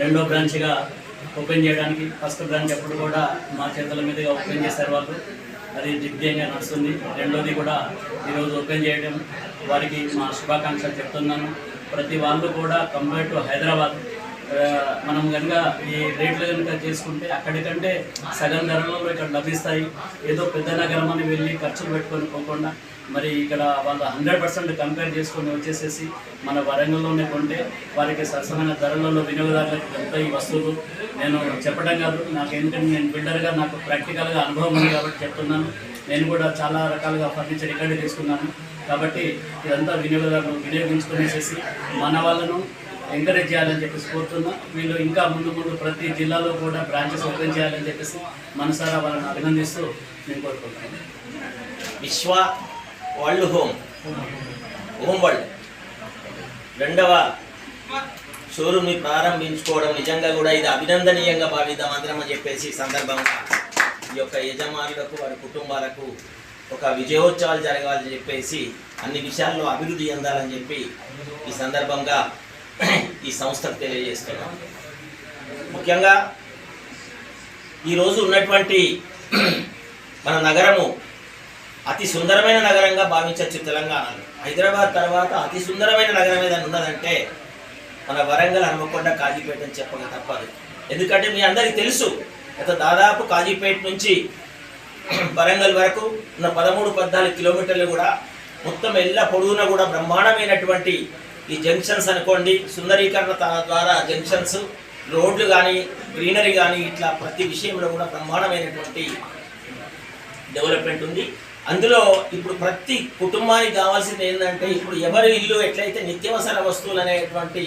రెండో బ్రాంచ్గా ఓపెన్ చేయడానికి first branch ఎప్పుడు కూడా మా చేతుల మీదుగా ఓపెన్ చేశారు వాళ్ళు, అది దిగ్విజయంగా నడుస్తుంది. రెండోది కూడా ఈరోజు ఓపెన్ చేయడం వారికి మా శుభాకాంక్షలు చెప్తున్నాను. ప్రతి వాళ్ళు కూడా కంపేర్ టు హైదరాబాద్ మనం కనుక ఈ రేట్లు కనుక చేసుకుంటే అక్కడికంటే సగం ధరలలో ఇక్కడ లభిస్తాయి. ఏదో పెద్ద నగరం అని వెళ్ళి ఖర్చులు పెట్టుకొని పోకుండా మరి ఇక్కడ వాళ్ళు 100% కంపేర్ చేసుకొని వచ్చేసేసి మన వరంగల్లోనే కొంటే వారికి సరసమైన ధరలలో వినియోగదారులకు దొరుకుతాయి ఈ వస్తువులు. నేను చెప్పడం కాదు, నాకు ఏంటంటే నేను బిల్డర్గా నాకు ప్రాక్టికల్గా అనుభవం ఉంది కాబట్టి చెప్తున్నాను. నేను కూడా చాలా రకాలుగా ఫర్నిచర్ ఇక్కడే తీసుకున్నాను కాబట్టి ఇదంతా వినియోగదారులు వినియోగించుకునేసేసి మన వాళ్ళను ఎంకరేజ్ చేయాలని చెప్పేసి కోరుతున్నా. వీళ్ళు ఇంకా ముందు ప్రతి జిల్లాలో కూడా బ్రాంచెస్ ఓపెన్ చేయాలని చెప్పేసి మనసారా వాళ్ళని అభినందిస్తూ నేను కోరుకుంటున్నాను. విశ్వ వరల్డ్ హోమ్ వరల్డ్ రెండవ షోరూమ్ని ప్రారంభించుకోవడం నిజంగా కూడా ఇది అభినందనీయంగా భావిద్దాం అందరం అని చెప్పేసి సందర్భంగా ఈ యొక్క యజమానులకు వారి కుటుంబాలకు ఒక విజయోత్సవాలు జరగాలని చెప్పేసి అన్ని విషయాల్లో అభివృద్ధి చెందాలని చెప్పి ఈ సందర్భంగా ఈ సంస్థకు తెలియజేస్తున్నాం. ముఖ్యంగా ఈరోజు ఉన్నటువంటి మన నగరము అతి సుందరమైన నగరంగా భావించవచ్చు తెలంగాణలో. హైదరాబాద్ తర్వాత అతి సుందరమైన నగరం ఏదైనా ఉన్నదంటే మన వరంగల్, హన్మకొండ, కాజీపేట అని చెప్పక తప్పదు. ఎందుకంటే మీ అందరికీ తెలుసు, గత దాదాపు కాజీపేట నుంచి వరంగల్ వరకు ఉన్న 13-14 కిలోమీటర్లు కూడా మొత్తం ఎల్ల పొడవునా కూడా బ్రహ్మాండమైనటువంటి ఈ జంక్షన్స్ అనుకోండి, సుందరీకరణ ద్వారా జంక్షన్స్, రోడ్లు కానీ, గ్రీనరీ కానీ, ఇట్లా ప్రతి విషయంలో కూడా బ్రహ్మాండమైనటువంటి డెవలప్మెంట్ ఉంది. అందులో ఇప్పుడు ప్రతి కుటుంబానికి కావాల్సింది ఏంటంటే, ఇప్పుడు ఎవరి ఇల్లు ఎట్లయితే నిత్యావసర వస్తువులు అనేటువంటి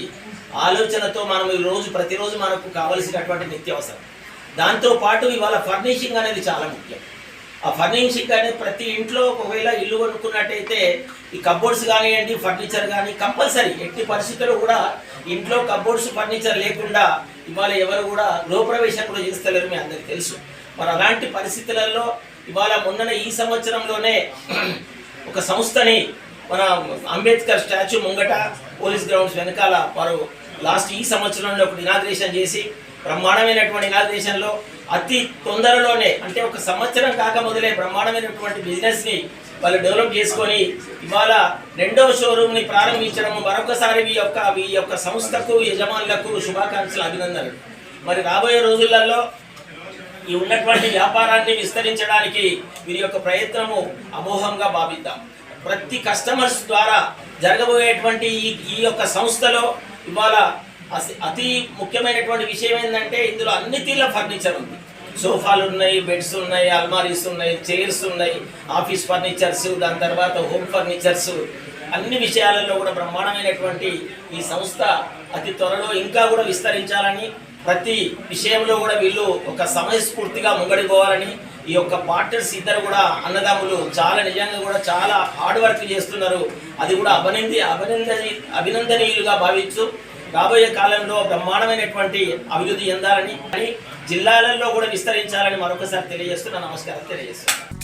ఆలోచనతో మనం ప్రతిరోజు మనకు కావలసినటువంటి నిత్యావసరం, దాంతోపాటు ఇవాళ ఫర్నిషింగ్ అనేది చాలా ముఖ్యం. ఆ ఫర్నిషింగ్ అనేది ప్రతి ఇంట్లో ఒకవేళ ఇల్లు కొనుక్కున్నట్టయితే ఈ కబోర్డ్స్ కానివ్వండి, ఫర్నిచర్ కానీ కంపల్సరీ, ఎట్టి పరిస్థితుల్లో కూడా ఇంట్లో కబోర్డ్స్, ఫర్నిచర్ లేకుండా ఇవాళ ఎవరు కూడా గృహప్రవేశం కూడా చేస్తలేరు, మీ అందరికీ తెలుసు. మరి అలాంటి పరిస్థితులలో ఇవాళ మొన్న ఈ సంవత్సరంలోనే ఒక సంస్థని మన అంబేద్కర్ స్టాచ్యూ ముంగట పోలీస్ గ్రౌండ్స్ వెనకాల వారు లాస్ట్ ఈ సంవత్సరంలో ఒక ఇనాగ్రేషన్ చేసి బ్రహ్మాండమైనటువంటి ఇనాగ్రేషన్లో అతి తొందరలోనే, అంటే ఒక సంవత్సరం కాక మొదలే బ్రహ్మాండమైనటువంటి బిజినెస్ని వాళ్ళు డెవలప్ చేసుకొని ఇవాళ రెండవ షోరూమ్ని ప్రారంభించడం మరొకసారి ఈ యొక్క సంస్థకు, యజమానులకు శుభాకాంక్షలు, అభినందనలు. మరి రాబోయే రోజులలో ఈ ఉన్నటువంటి వ్యాపారాన్ని విస్తరించడానికి వీరి యొక్క ప్రయత్నము అమోఘంగా భావిద్దాం. ప్రతి కస్టమర్స్ ద్వారా జరగబోయేటువంటి ఈ యొక్క సంస్థలో ఇవాళ అతి ముఖ్యమైనటువంటి విషయం ఏంటంటే, ఇందులో అన్ని తీర్ల ఫర్నిచర్ ఉంది. సోఫాలు ఉన్నాయి, బెడ్స్ ఉన్నాయి, అల్మారీస్ ఉన్నాయి, చైర్స్ ఉన్నాయి, ఆఫీస్ ఫర్నిచర్స్, దాని తర్వాత హోమ్ ఫర్నిచర్స్, అన్ని విషయాలలో కూడా బ్రహ్మాండమైనటువంటి ఈ సంస్థ అతి త్వరలో ఇంకా కూడా విస్తరించాలని, ప్రతి విషయంలో కూడా వీళ్ళు ఒక సమయస్ఫూర్తిగా ముంగడిపోవాలని, ఈ యొక్క పార్ట్నర్స్ ఇద్దరు కూడా అన్నదమ్ములు చాలా నిజంగా కూడా చాలా హార్డ్ వర్క్ చేస్తున్నారు. అది కూడా అభినందనీయులుగా భావించు రాబోయే కాలంలో బ్రహ్మాండమైనటువంటి అభివృద్ధి చెందాలని, జిల్లాలలో కూడా విస్తరించాలని మరొకసారి తెలియజేస్తున్నా. నమస్కారం తెలియజేస్తున్నాను.